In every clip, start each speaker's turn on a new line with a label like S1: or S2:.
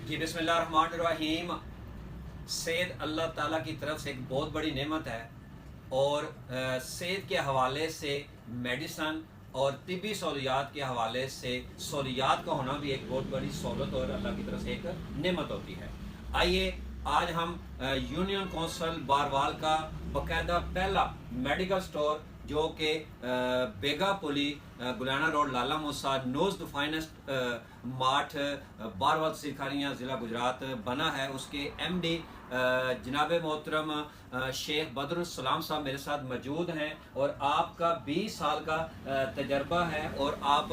S1: जी बिस्मिल्लाहिर्रहमानिर्रहीम। सेहत अल्लाह ताला की तरफ से एक बहुत बड़ी नेमत है और सेहत के हवाले से मेडिसन और तिब्बी सहूलियात के हवाले से सहूलियात का होना भी एक बहुत बड़ी सहूलत और अल्लाह की तरफ से एक नेमत होती है। आइए आज हम यूनियन कौंसिल बारवाल का बाकायदा पहला मेडिकल स्टोर जो कि बेगा पुली गुलाना रोड लाला मूसा नोज द फाइनेस्ट मार्ट बारवाल सिखारियाँ ज़िला गुजरात बना है, उसके MD जनाब मोहतरम शेख बदरुस्सलाम साहब मेरे साथ मौजूद हैं और आपका 20 साल का तजर्बा है और आप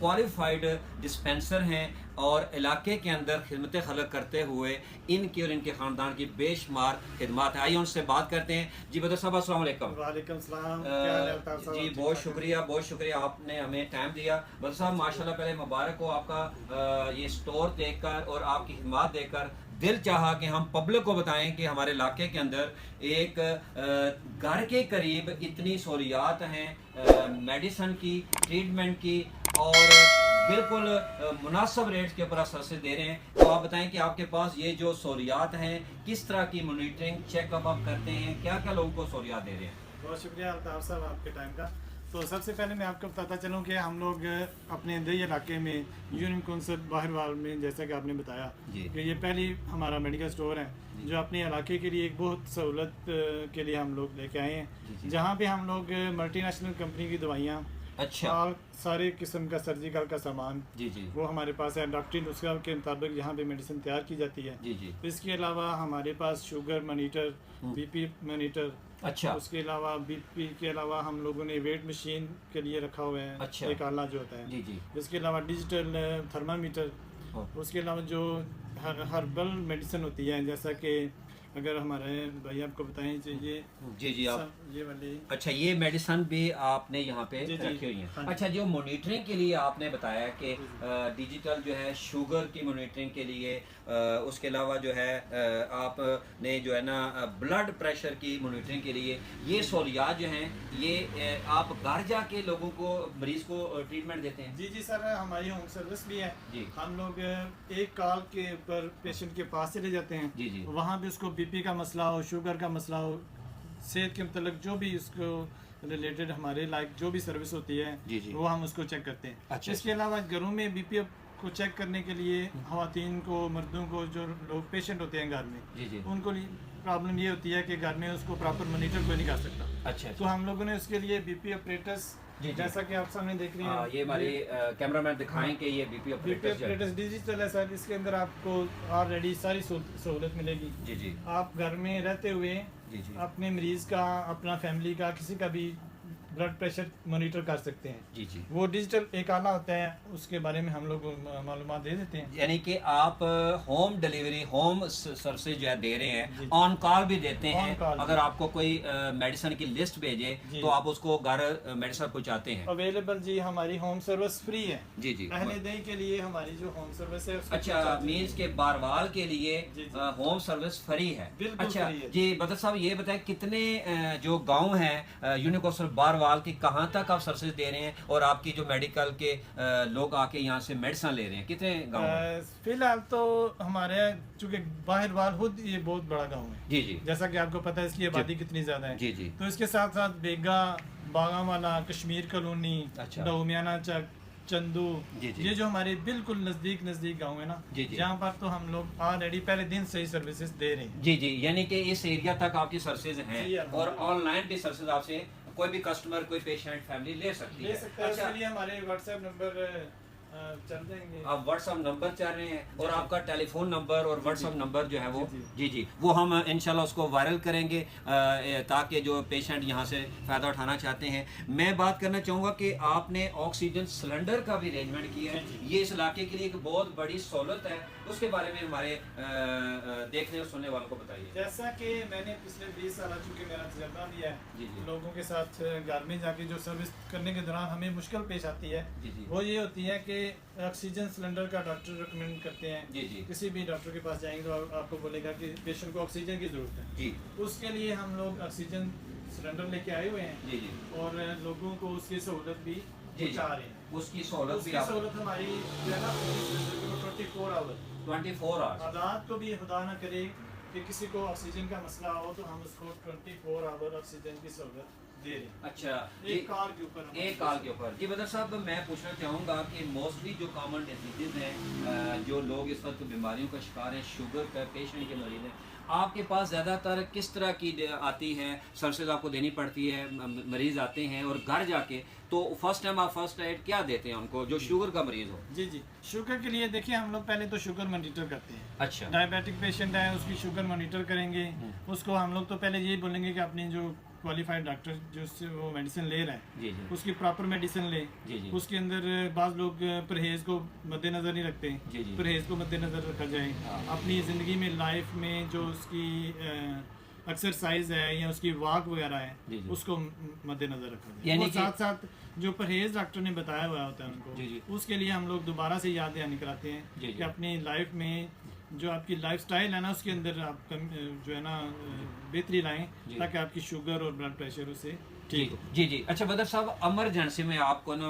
S1: क्वालिफाइड डिस्पेंसर हैं और इलाके के अंदर खिदमत खलक करते हुए इनकी और इनके ख़ानदान की बेशुमार खिदमत है। आइए उनसे बात करते हैं। जी बदर साहब अस्सलाम वालेकुम।
S2: वालेकुम सलाम।
S1: जी बहुत शुक्रिया आपने हमें टाइम दिया। बदर साहब माशाल्लाह पहले मुबारक हो आपका ये स्टोर देखकर और आपकी खिदमत देखकर दिल चाहा कि हम पब्लिक को बताएं कि हमारे इलाके के अंदर एक घर के करीब इतनी सहूलियात हैं मेडिसन की, ट्रीटमेंट की और बिल्कुल मुनासिब रेट्स के ऊपर आप सर्विस दे रहे हैं। तो आप बताएं कि आपके पास ये जो सहूलियात हैं किस तरह की मॉनिटरिंग चेकअप आप करते हैं, क्या क्या लोगों को सहूलियात दे रहे हैं?
S2: बहुत शुक्रिया अल्ताफ साहब आपके टाइम का। तो सबसे पहले मैं आपको बताता चलूँ कि हम लोग अपने दही इलाके में यूनियन कौंसिल बाहरवाल में, जैसा कि आपने बताया कि ये पहली हमारा मेडिकल स्टोर है जो अपने इलाके के लिए एक बहुत सहूलत के लिए हम लोग लेके आए हैं, जहाँ पे हम लोग मल्टीनेशनल कंपनी की दवाइयाँ,
S1: अच्छा,
S2: सारे किस्म का सर्जिकल का सामान वो हमारे पास है। डॉक्टरी नुस्खा के मुताबिक यहाँ पे मेडिसिन तैयार की जाती है। इसके अलावा हमारे पास शुगर मॉनिटर, BP मॉनिटर,
S1: अच्छा,
S2: उसके अलावा BP के अलावा हम लोगों ने वेट मशीन के लिए रखा हुआ है,
S1: अच्छा,
S2: एक आला जो होता है। इसके अलावा डिजिटल थर्मामीटर, उसके अलावा जो हर्बल मेडिसिन होती है, जैसा कि अगर हमारे भाई आपको बताएं तो ये
S1: आप
S2: ये वाली,
S1: अच्छा, ये मेडिसिन भी आपने यहाँ पे रखी हुई हैं। अच्छा, जो मॉनिटरिंग के लिए आपने बताया कि डिजिटल जो है शुगर की मॉनिटरिंग के लिए, उसके अलावा जो है आपने जो है ना ब्लड प्रेशर की मॉनिटरिंग के लिए ये सहूलियात जो हैं ये आप घर जाके लोगों को, मरीज को ट्रीटमेंट देते हैं?
S2: जी सर, हमारी होम सर्विस भी है जी। हम लोग एक कॉल के ऊपर पेशेंट के पास चले जाते हैं जी। वहाँ भी उसको BP का मसला हो, शुगर का मसला हो, सेहत के मतलब जो भी इसको रिलेटेड हमारे जो भी सर्विस होती है वो हम उसको चेक करते हैं। अच्छा, इसके अलावा घरों में BP को चेक करने के लिए ख़वातीन को, मर्दों को, जो लोग पेशेंट होते हैं घर में, उनको प्रॉब्लम ये होती है कि घर में उसको प्रॉपर मॉनिटर कोई नहीं कर सकता। अच्छा, तो हम लोगों ने उसके लिए BP ऑपरेटर्स, जैसा कि आप सामने देख रहे हैं,
S1: ये हमारे कैमरामैन दिखाएं कि ये BP ऑपरेटर्स
S2: डिजिटल है सर। इसके अंदर आपको ऑलरेडी सारी सहूलत मिलेगी जी। आप घर में रहते हुए अपने मरीज का, अपना फैमिली का, किसी का भी ब्लड प्रेशर मॉनिटर कर सकते हैं जी। वो डिजिटल एक आला होता है, उसके बारे में हम लोग मालूमात दे देते हैं।
S1: यानी कि आप होम डिलीवरी, होम सर्विस जो है दे रहे हैं, ऑन कॉल भी देते हैं। अगर आपको कोई मेडिसिन की लिस्ट भेजे तो आप उसको घर मेडिसिन पहुंचाते हैं?
S2: अवेलेबल जी, हमारी होम सर्विस फ्री है जी। अहले दही के लिए हमारी जो होम सर्विस है,
S1: अच्छा, मीन्स के बारवाल के लिए होम सर्विस फ्री है। अच्छा जी, बदर साहब ये बताएं कितने जो गाँव हैं यूनियन कौंसिल बारवाल की, कहाँ तक आप सर्विस दे रहे हैं और आपकी जो मेडिकल के लोग आके यहाँ से मेडिसिन ले रहे हैं, कितने गाँव?
S2: फिलहाल तो हमारे चूँकि बाहरवाल खुद ये बहुत बड़ा गाँव है जी। जैसा कि आपको पता है इसकी आबादी कितनी ज़्यादा है जी। तो इसके साथ साथ बेगा, बागावाला, कश्मीर कॉलोनी, डोमियाना चक, चंदू, ये जो हमारे बिल्कुल नजदीक गांव है ना, जहाँ पर तो हम लोग ऑलरेडी पहले दिन से ही सर्विसेज दे रहे हैं जी। यानी कि इस एरिया तक आपकी सर्विसेज हैं और ऑनलाइन भी सर्विसेज आपसे कोई भी कस्टमर, कोई पेशेंट, फैमिली ले सकती है। अच्छा, इसके लिए हमारे व्हाट्सएप नंबर चल देंगे।
S1: आप व्हाट्सएप नंबर चाह रहे हैं और आपका टेलीफोन नंबर और व्हाट्सएप नंबर जो है वो जी वो हम इंशाल्लाह उसको वायरल करेंगे ताकि जो पेशेंट यहाँ से फ़ायदा उठाना चाहते हैं। मैं बात करना चाहूँगा कि आपने ऑक्सीजन सिलेंडर का भी अरेंजमेंट किया है, ये इस इलाके के लिए एक बहुत बड़ी सहूलत है, उसके बारे में हमारे देखने और सुनने वालों को बताइए।
S2: जैसा कि मैंने पिछले 20 साल चूँकि मेरा तजर्बा भी है लोगों के साथ घर में जाके जो सर्विस करने के दौरान हमें मुश्किल पेश आती है, वो ये होती है कि ऑक्सीजन सिलेंडर का डॉक्टर रिकमेंड करते हैं। किसी भी डॉक्टर के पास जाएंगे तो आपको बोलेगा कि पेशेंट को ऑक्सीजन की ज़रूरत है, उसके लिए हम लोग ऑक्सीजन सिलेंडर लेके आए हुए हैं और लोगों को उसकी सहूलत भी पहुँचा रहे हैं।
S1: उसकी सहूलत
S2: हमारी 24 24 आवर
S1: 24 आवर्स।
S2: रात को भी खुदा ना करे कि किसी को ऑक्सीजन का मसला हो तो हम उसको 24 आवर ऑक्सीजन की सहूलत दे रहे हैं।
S1: अच्छा,
S2: एक कॉल के ऊपर
S1: जी बदर साहब, मैं पूछना चाहूँगा कि मोस्टली जो कॉमन डिजीज़ हैं, जो लोग इस वक्त बीमारियों का शिकार हैं, शुगर का पेशेंट के मरीज़ हैं, आपके पास ज़्यादातर किस तरह की आती हैं? सर्विसेज आपको देनी पड़ती है, मरीज़ आते हैं और घर जाके तो फर्स्ट टाइम आप फर्स्ट एड क्या देते हैं उनको जो शुगर का मरीज़ हो?
S2: जी जी, शुगर के लिए देखिए हम लोग पहले तो शुगर मॉनिटर करते हैं।
S1: अच्छा,
S2: डायबिटिक पेशेंट है उसकी शुगर मॉनिटर करेंगे, उसको हम लोग तो पहले यही बोलेंगे कि अपनी जो क्वालिफाइड डॉक्टर जो उससे वो मेडिसिन ले रहा है
S1: जी जी
S2: उसकी प्रॉपर मेडिसिन ले।
S1: जी जी
S2: उसके अंदर बाज़ लोग परहेज़ को मद्देनज़र नहीं रखते,
S1: जी जी
S2: परहेज़ को मद्देनज़र रखा जाए। अपनी ज़िंदगी में लाइफ में जो उसकी एक्सरसाइज है या उसकी वॉक वगैरह है उसको मद्देनज़र रखा जाए।
S1: यानी
S2: साथ साथ जो परहेज़ डॉक्टर ने बताया हुआ होता है उनको, उसके लिए हम लोग दोबारा से याद दहानी कराते हैं कि अपनी लाइफ में जो आपकी लाइफ स्टाइल है ना उसके अंदर आप जो है ना बेहतरी लाएं ताकि आपकी शुगर और ब्लड प्रेशर उससे ठीक हो।
S1: जी जी। अच्छा बदर साहब, इमरजेंसी में आपको ना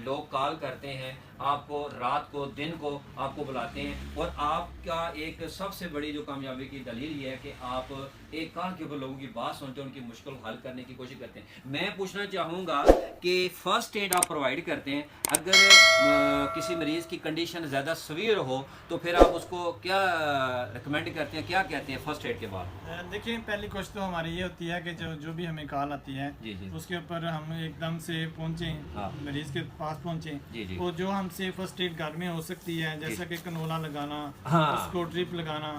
S1: लोग कॉल करते हैं, आपको रात को दिन को आपको बुलाते हैं, और आपका एक सबसे बड़ी जो कामयाबी की दलील ये है कि आप एक कॉल के ऊपर लोगों की बात सुनते हैं, उनकी मुश्किल हल करने की कोशिश करते हैं। मैं पूछना चाहूँगा कि फ़र्स्ट एड आप प्रोवाइड करते हैं, अगर किसी मरीज़ की कंडीशन ज़्यादा सीवियर हो तो फिर आप उसको क्या रिकमेंड करते हैं, क्या कहते हैं फ़र्स्ट एड के बाद?
S2: देखिए, पहली कोशिश तो हमारी ये होती है कि जो भी हमें कॉल आती है उसके ऊपर हम एकदम से पहुँचें, मरीज़ के पास पहुँचें, और जो हमसे फर्स्ट एड घर में हो सकती है जैसा कि कनोला लगाना, उसको ड्रिप लगाना,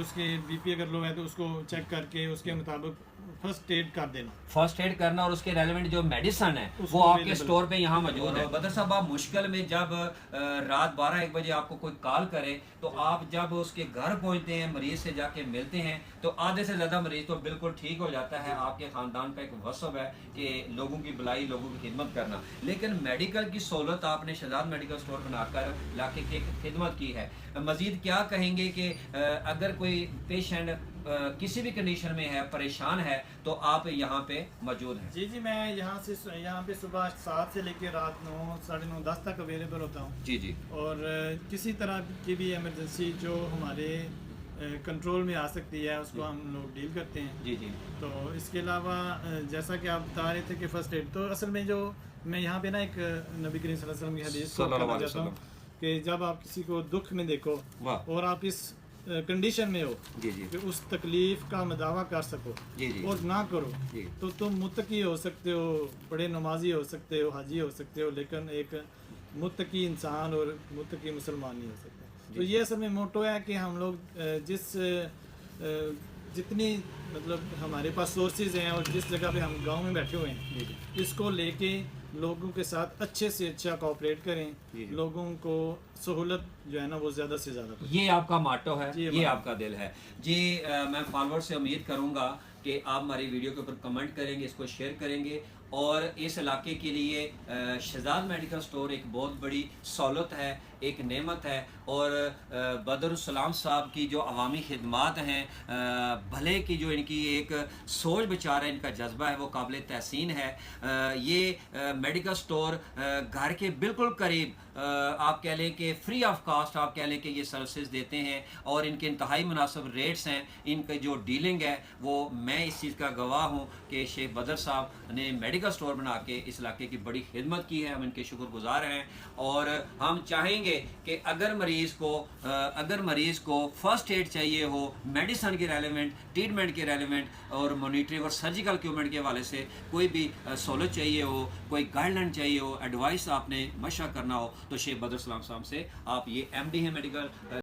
S2: उसके बीपी अगर लो है तो उसको चेक करके उसके मुताबिक फर्स्ट एड कर देना,
S1: फर्स्ट एड करना, और उसके रेलेवेंट जो मेडिसिन है वो आपके स्टोर पे यहाँ मौजूद है। बदर साहब, आप मुश्किल में जब रात 12-1 बजे आपको कोई कॉल करे तो आप जब उसके घर पहुँचते हैं, मरीज से जाके मिलते हैं, तो आधे से ज़्यादा मरीज तो बिल्कुल ठीक हो जाता है। आपके ख़ानदान का एक वसब है कि लोगों की भलाई, लोगों की खिदमत करना, लेकिन मेडिकल की सहूलत आपने शहजाद मेडिकल स्टोर बनाकर इलाके की खिदमत की है। मज़ीद क्या कहेंगे कि अगर कोई पेशेंट किसी भी कंडीशन में है, परेशान है, तो आप यहाँ पे मौजूद हैं?
S2: जी जी, मैं यहाँ पे सुबह 7 से लेकर रात 9, 9:30, 10 तक अवेलेबल होता हूँ।
S1: जी जी।
S2: और किसी तरह की भी इमरजेंसी जो हमारे कंट्रोल में आ सकती है उसको हम लोग डील करते हैं।
S1: जी जी।
S2: तो इसके अलावा जैसा कि आप बता रहे थे कि फर्स्ट एड, तो असल में जो मैं यहाँ पे ना एक नबी करीम सल्लल्लाहु अलैहि वसल्लम की हदीस को कहना चाहता हूँ कि जब आप किसी को दुख में देखो और आप इस कंडीशन में हो
S1: जी जी
S2: कि उस तकलीफ का मदावा कर सको
S1: जी जी
S2: और ना करो तो तुम मुत्तकी हो सकते हो, बड़े नमाजी हो सकते हो, हाजी हो सकते हो, लेकिन एक मुत्तकी इंसान और मुत्तकी मुसलमान नहीं हो सकते। तो ये असल में मोटो है कि हम लोग जितनी मतलब हमारे पास सोर्सेज हैं और जिस जगह पे हम गांव में बैठे हुए हैं, इसको लेके लोगों के साथ अच्छे से अच्छा कोऑपरेट करें, लोगों को सहूलत जो है ना वो ज़्यादा से ज़्यादा।
S1: ये आपका माटो है, ये आपका दिल है जी। मैं फॉलोअर से उम्मीद करूँगा कि आप हमारी वीडियो के ऊपर कमेंट करेंगे, इसको शेयर करेंगे, और इस इलाके के लिए शहजाद मेडिकल स्टोर एक बहुत बड़ी सहूलत है, एक नेमत है। और बदरुस्सलाम साहब की जो अवामी खिदमात हैं, भले की जो इनकी एक सोच विचार है, इनका जज्बा है, वो काबिल तहसीन है। ये मेडिकल स्टोर घर के बिल्कुल करीब, आप कह लें कि फ्री ऑफ कास्ट आप कह लें कि ये सर्विसेज देते हैं, और इनके इंतहाई मुनासिब रेट्स हैं। इनका जो डीलिंग है वो मैं इस चीज़ का गवाह हूँ कि शेख बदर साहब ने मेडिकल स्टोर बना के इस इलाके की बड़ी खिदमत की है, हम इनके शुक्रगुजार हैं। और हम चाहेंगे कि अगर मरीज़ को फर्स्ट एड चाहिए हो, मेडिसिन के रेलेवेंट, ट्रीटमेंट के रेलेवेंट, और मॉनिटरिंग और सर्जिकल इक्विपमेंट के हवाले से कोई भी सहूलत चाहिए हो, कोई गाइडलाइन चाहिए हो, एडवाइस आपने मशवरा करना हो, तो शेख बदरुस्सलाम साहब से आप, ये MD हैं मेडिकल